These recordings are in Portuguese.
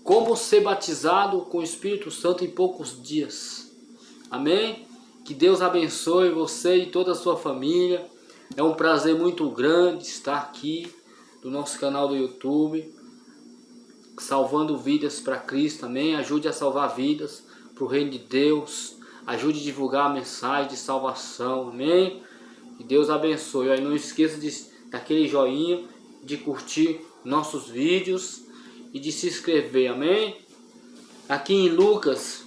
Como ser batizado com o Espírito Santo em poucos dias. Amém? Que Deus abençoe você e toda a sua família. É um prazer muito grande estar aqui no nosso canal do YouTube, salvando vidas para Cristo. Amém? Ajude a salvar vidas para o reino de Deus. Ajude a divulgar a mensagem de salvação. Amém? Que Deus abençoe. Aí não esqueça daquele joinha, de curtir nossos vídeos e de se inscrever. Amém? Aqui em Lucas,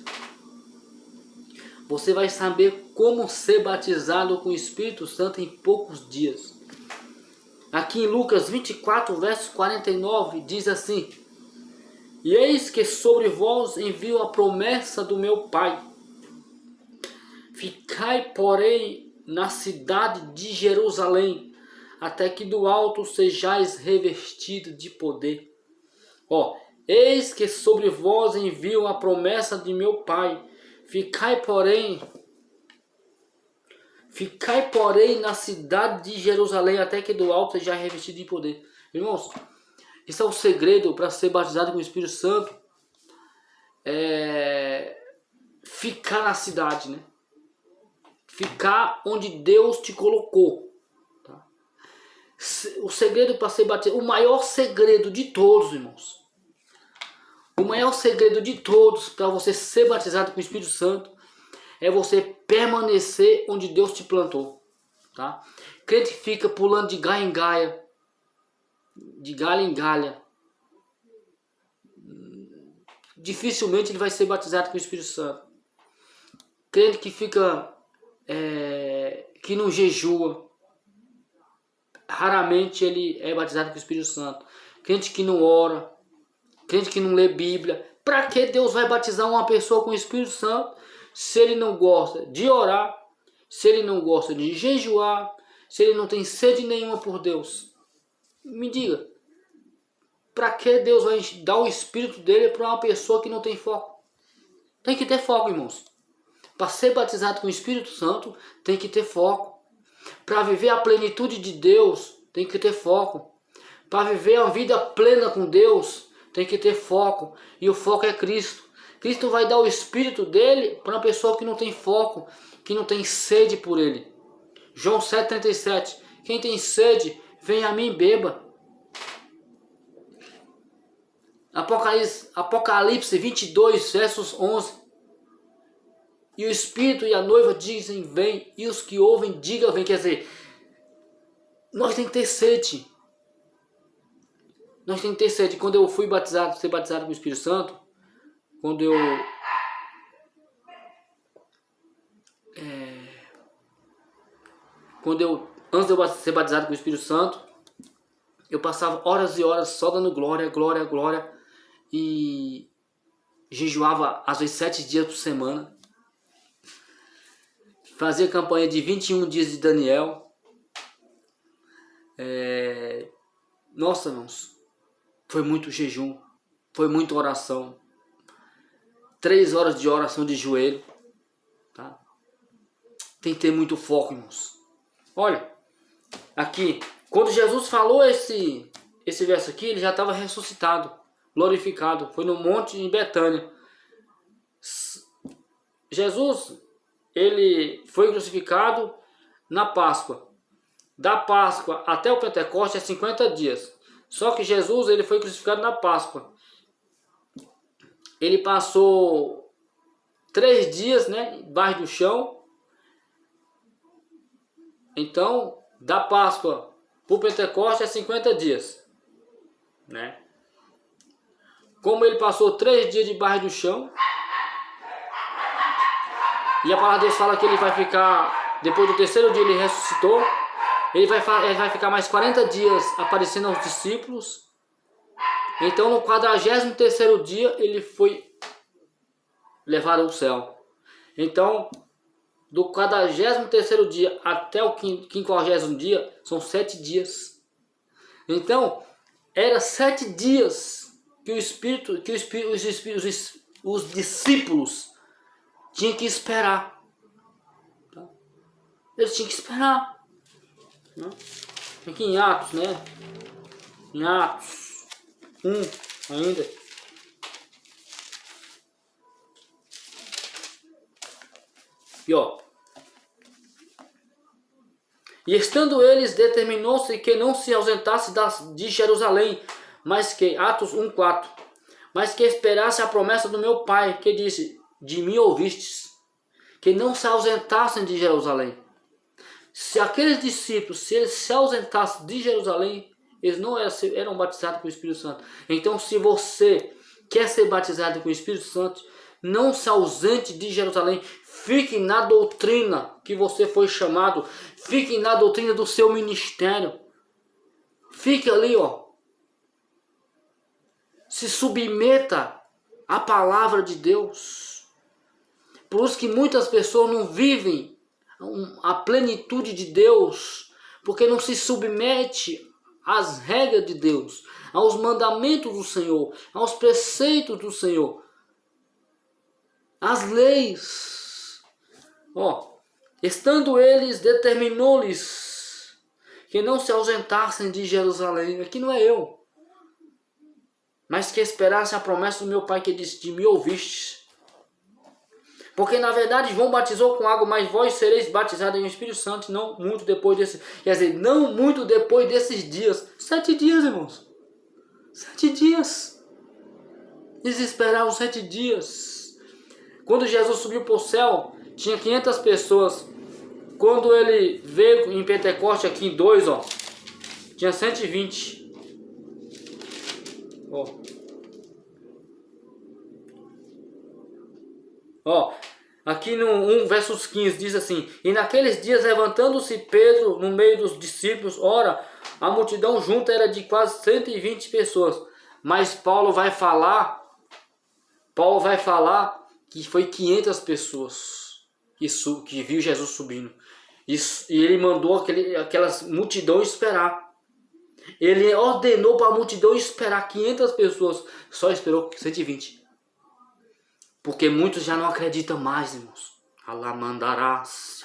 você vai saber como ser batizado com o Espírito Santo em poucos dias. Aqui em Lucas 24, verso 49, diz assim: E eis que sobre vós envio a promessa do meu Pai. Ficai, porém, na cidade de Jerusalém, até que do alto sejais revestido de poder. Eis que sobre vós envio a promessa de meu Pai. Ficai, porém, na cidade de Jerusalém, até que do alto seja revestido de poder. Irmãos, isso é o segredo para ser batizado com o Espírito Santo. Ficar na cidade, né? Ficar onde Deus te colocou. Tá? O segredo para ser batizado, o maior segredo de todos, irmãos. O maior segredo de todos para você ser batizado com o Espírito Santo é você permanecer onde Deus te plantou. Tá? Crente fica pulando de galho em galho, de galho em galho, dificilmente ele vai ser batizado com o Espírito Santo. Crente que fica, que não jejua, raramente ele é batizado com o Espírito Santo. Crente que não ora, crente que não lê Bíblia. Para que Deus vai batizar uma pessoa com o Espírito Santo se ele não gosta de orar, se ele não gosta de jejuar, se ele não tem sede nenhuma por Deus? Me diga, para que Deus vai dar o Espírito dele para uma pessoa que não tem foco? Tem que ter foco, irmãos. Para ser batizado com o Espírito Santo, tem que ter foco. Para viver a plenitude de Deus, tem que ter foco. Para viver a vida plena com Deus, tem que ter foco. E o foco é Cristo. Cristo vai dar o Espírito dele para uma pessoa que não tem foco, que não tem sede por ele. João 7,37. Quem tem sede, venha a mim e beba. Apocalipse 22, versos 11. E o Espírito e a noiva dizem, vem. E os que ouvem, digam, vem. Quer dizer, nós temos que ter sede. Nós temos que ter sede. Quando eu fui ser batizado com o Espírito Santo, antes de eu ser batizado com o Espírito Santo, eu passava horas e horas só dando glória, glória, glória. E jejuava às vezes 7 dias por semana. Fazia campanha de 21 dias de Daniel. Nossa, irmãos, foi muito jejum, foi muita oração. 3 horas de oração de joelho. Tá? Tem que ter muito foco, irmãos. Olha, aqui, quando Jesus falou esse verso aqui, ele já estava ressuscitado, glorificado. Foi no monte em Betânia. Jesus, ele foi crucificado na Páscoa. Da Páscoa até o Pentecostes é 50 dias. Só que Jesus, ele foi crucificado na Páscoa. Ele passou 3 dias, né, embaixo do chão. Então, da Páscoa para o Pentecostes é 50 dias. Né? Como ele passou 3 dias debaixo do chão, e a palavra de Deus fala que ele vai ficar, depois do 3º dia ele ressuscitou, ele vai ficar mais 40 dias aparecendo aos discípulos. Então no 43º dia ele foi levado ao céu. Então do 43º dia até o 50º dia são 7 dias. Então era 7 dias que os discípulos tinham que esperar. Tá? Eles tinham que esperar. Né? Aqui em Atos, né? Em Atos 1 ainda. E estando eles, determinou-se que não se ausentasse de Jerusalém, mas que, Atos 1:4, mas que esperasse a promessa do meu Pai, que disse, de mim ouvistes, que não se ausentassem de Jerusalém. Se aqueles discípulos, se eles se ausentassem de Jerusalém, eles não eram batizados com o Espírito Santo. Então, se você quer ser batizado com o Espírito Santo, não se ausente de Jerusalém. Fique na doutrina que você foi chamado. Fique na doutrina do seu ministério. Fique ali, Se submeta à palavra de Deus. Por isso que muitas pessoas não vivem a plenitude de Deus, porque não se submete às regras de Deus, aos mandamentos do Senhor, aos preceitos do Senhor, às leis. Estando eles, determinou-lhes que não se ausentassem de Jerusalém. Aqui não é eu, mas que esperassem a promessa do meu Pai, que disse, de me ouvistes. Porque na verdade João batizou com água, mas vós sereis batizados em o Espírito Santo, não muito depois desse, quer dizer, não muito depois desses dias. 7 dias, irmãos. 7 dias. Eles esperaram 7 dias. Quando Jesus subiu para o céu, tinha 500 pessoas. Quando ele veio em Pentecoste, aqui em 2, tinha 120. Aqui no 1 versos 15 diz assim: e naqueles dias, levantando-se Pedro no meio dos discípulos, ora, a multidão junta era de quase 120 pessoas. Mas Paulo vai falar que foi 500 pessoas que viu Jesus subindo. E ele mandou aquelas multidão esperar. Ele ordenou para a multidão esperar 500 pessoas. Só esperou 120. Porque muitos já não acreditam mais, irmãos. Alamandarás.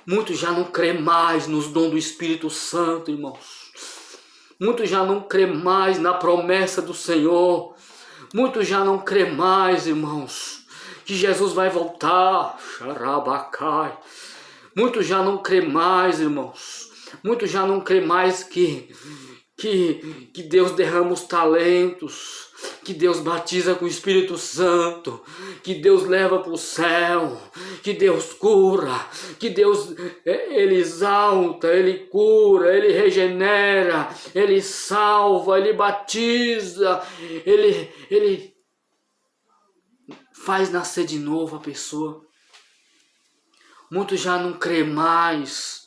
Muitos já não crê mais nos dons do Espírito Santo, irmãos. Muitos já não crê mais na promessa do Senhor. Muitos já não crê mais, irmãos, que Jesus vai voltar. Xarabacai. Muitos já não crê mais, irmãos. Muitos já não crê mais que Deus derrama os talentos, que Deus batiza com o Espírito Santo, que Deus leva para o céu, que Deus cura, que Deus ele exalta, ele cura, ele regenera, ele salva, ele batiza, ele faz nascer de novo a pessoa. Muitos já não crê mais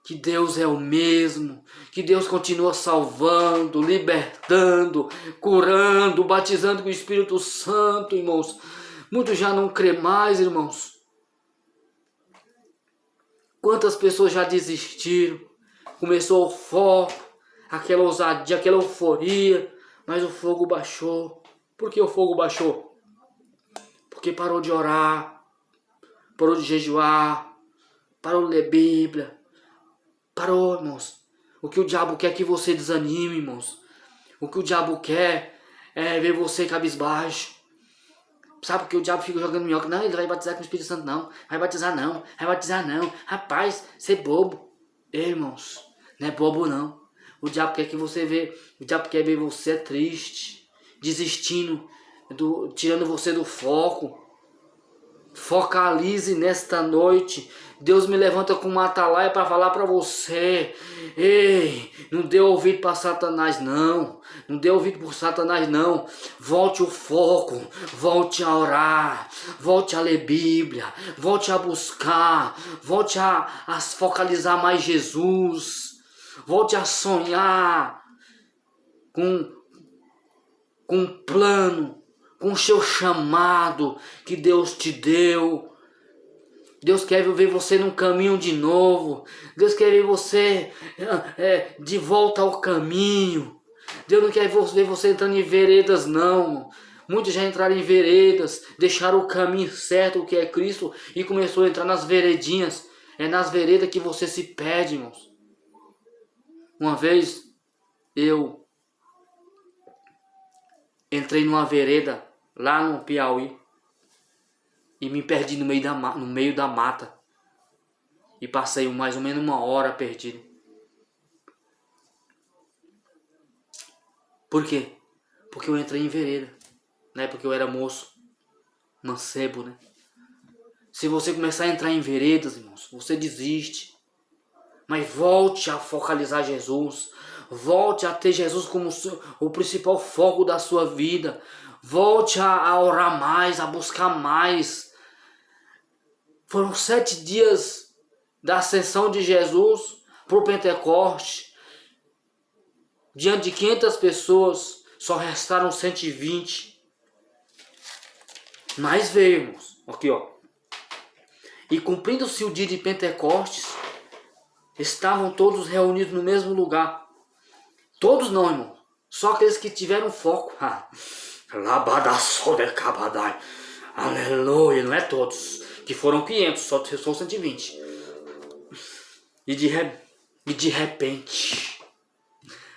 que Deus é o mesmo, que Deus continua salvando, libertando, curando, batizando com o Espírito Santo, irmãos. Muitos já não crê mais, irmãos. Quantas pessoas já desistiram? Começou o foco, aquela ousadia, aquela euforia, mas o fogo baixou. Por que o fogo baixou? Porque parou de orar, parou de jejuar, parou de ler Bíblia. Parou, irmãos. O que o diabo quer é que você desanime, irmãos. O que o diabo quer é ver você cabisbaixo. Sabe que o diabo fica jogando minhoca? Não, ele vai batizar com o Espírito Santo, não. Vai batizar não. Rapaz, você é bobo. Ei, irmãos, não é bobo não. O diabo quer que você vê. O diabo quer ver você triste, desistindo, tirando você do foco. Focalize nesta noite. Deus me levanta com uma atalaia para falar para você. Ei, não dê ouvido para Satanás não. Não dê ouvido para Satanás não. Volte o foco. Volte a orar. Volte a ler Bíblia. Volte a buscar. Volte a focalizar mais Jesus. Volte a sonhar com um plano, com o seu chamado que Deus te deu. Deus quer ver você num caminho de novo. Deus quer ver você de volta ao caminho. Deus não quer ver você entrando em veredas, não. Muitos já entraram em veredas, deixaram o caminho certo, o que é Cristo, e começou a entrar nas veredinhas. É nas veredas que você se perde, irmãos. Uma vez, eu entrei numa vereda lá no Piauí. e me perdi no meio da mata. E passei mais ou menos 1 hora perdido. Por quê? Porque eu entrei em vereda, né? Porque eu era moço, mancebo, né? Se você começar a entrar em veredas, irmãos, você desiste. Mas volte a focalizar Jesus. Volte a ter Jesus como o principal foco da sua vida. Volte a orar mais, a buscar mais. Foram 7 dias da ascensão de Jesus para o Pentecoste. Diante de 500 pessoas, só restaram 120. Mas veio, irmãos. Aqui, ó. E cumprindo-se o dia de Pentecostes, estavam todos reunidos no mesmo lugar. Todos não, irmão. Só aqueles que tiveram foco. Aleluia. Não é todos. Que foram 500, só 120. E de repente,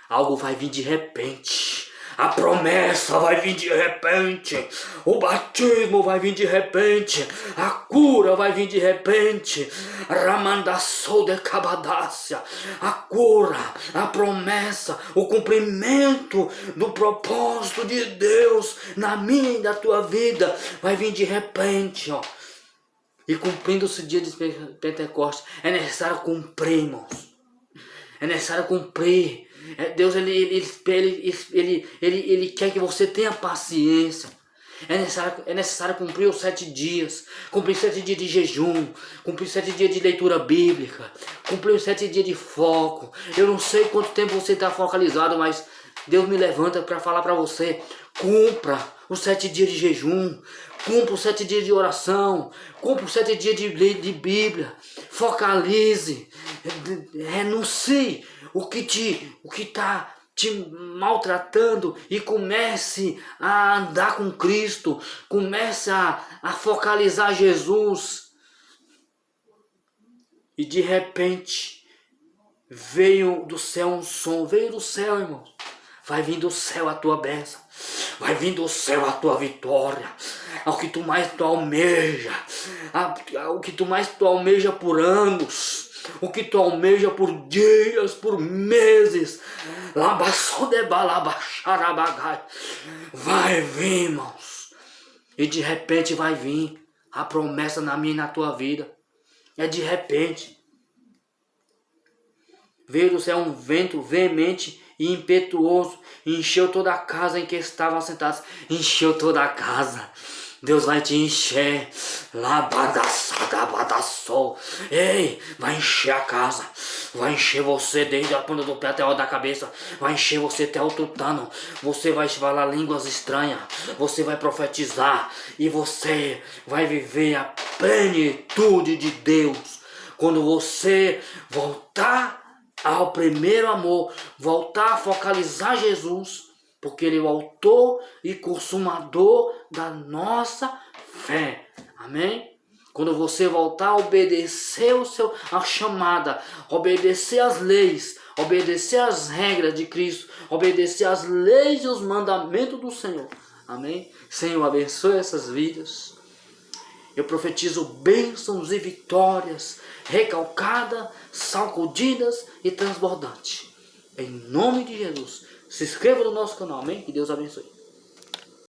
algo vai vir de repente. A promessa vai vir de repente. O batismo vai vir de repente. A cura vai vir de repente. Ramandassou de cabadácia. A cura, a promessa, o cumprimento do propósito de Deus na minha e na tua vida vai vir de repente, ó. E cumprindo-se o dia de Pentecostes, é necessário cumprir, irmãos. É necessário cumprir. Deus ele quer que você tenha paciência. É necessário cumprir os 7 dias. Cumprir 7 dias de jejum. Cumprir 7 dias de leitura bíblica. Cumprir os 7 dias de foco. Eu não sei quanto tempo você está focalizado, mas Deus me levanta para falar para você. Cumpra os 7 dias de jejum. Cumpra os 7 dias de oração. Cumpra os 7 dias de Bíblia. Focalize. Renuncie o que está te maltratando e comece a andar com Cristo. Comece a focalizar Jesus. E de repente veio do céu um som. Veio do céu, irmãos. Vai vir do céu a tua bênção. Vai vir do céu a tua vitória. Ao que tu mais tu almeja. O que tu mais tu almeja por anos. O que tu almeja por dias, por meses. Vai vir, irmãos. E de repente vai vir a promessa na minha e na tua vida. É de repente. Veio do céu um vento veemente e impetuoso, e encheu toda a casa em que estavam assentados. Encheu toda a casa. Deus vai te encher. Ei, vai encher a casa. Vai encher você desde a ponta do pé até a da cabeça. Vai encher você até o tutano. Você vai falar línguas estranhas. Você vai profetizar. E você vai viver a plenitude de Deus. Quando você voltar ao primeiro amor, voltar a focalizar Jesus, porque Ele é o autor e consumador da nossa fé. Amém? Quando você voltar a obedecer a chamada, obedecer as leis, obedecer as regras de Cristo, obedecer as leis e os mandamentos do Senhor. Amém? Senhor, abençoe essas vidas. Eu profetizo bênçãos e vitórias, recalcadas, sacudidas e transbordantes. Em nome de Jesus. Se inscreva no nosso canal, amém? Que Deus abençoe.